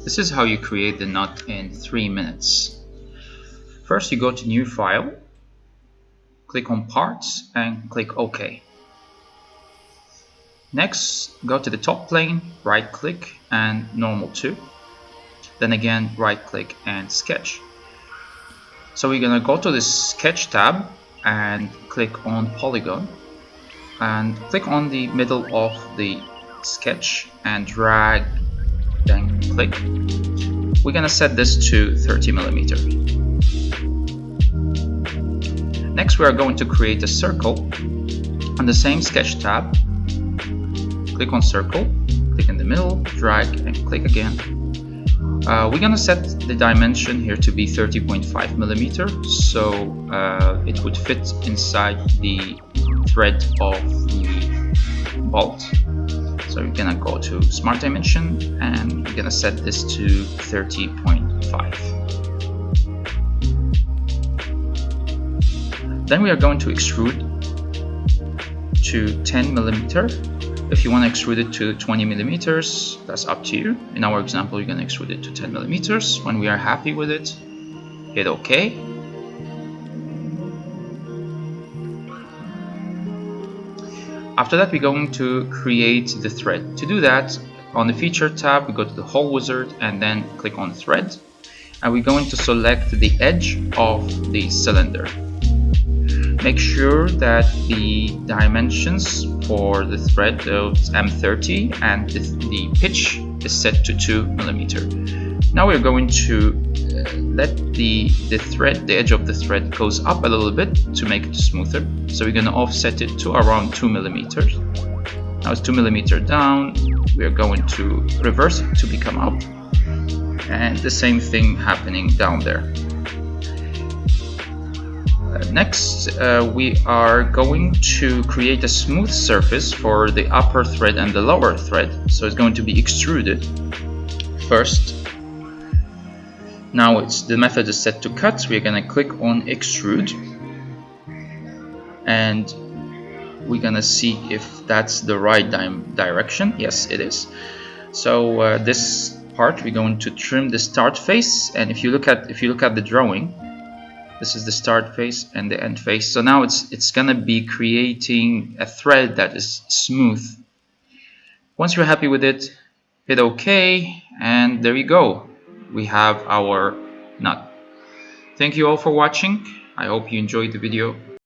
This is how you create the nut in 3 minutes. First, you go to New File, click on Parts, and click OK. Next, go to the top plane, right-click, and Normal to. Then again, right-click and Sketch. So we're going to go to the Sketch tab and click on Polygon, and click on the middle of the sketch and drag, then click. We're going to set this to 30mm. Next, we are going to create a circle. On the same sketch tab, click on circle, click in the middle, drag and click again. We're going to set the dimension here to be 30.5mm, so it would fit inside the thread of the bolt. So you're going to go to Smart Dimension and we're going to set this to 30.5. Then we are going to extrude to 10mm. If you want to extrude it to 20mm, that's up to you. In our example, you're going to extrude it to 10mm. When we are happy with it, hit OK. After that, we're going to create the thread. To do that, on the Feature tab, we go to the Hole Wizard and then click on Thread. And we're going to select the edge of the cylinder. Make sure that the dimensions for the thread is M30 and the pitch is set to 2mm. Now we're going to let the edge of the thread goes up a little bit to make it smoother. So we're going to offset it to around 2mm. Now it's 2mm down. We're going to reverse it to become up, and the same thing happening down there. Next, we are going to create a smooth surface for the upper thread and the lower thread. So it's going to be extruded first. Now the method is set to cut. We're going to click on extrude, and we're going to see if that's the right direction. Yes, it is. So this part, we're going to trim the start face, and if you look at the drawing, this is the start face and the end face. So now it's gonna be creating a thread that is smooth. Once you're happy with it, hit OK, and there you go. We have our nut. Thank you all for watching. I hope you enjoyed the video.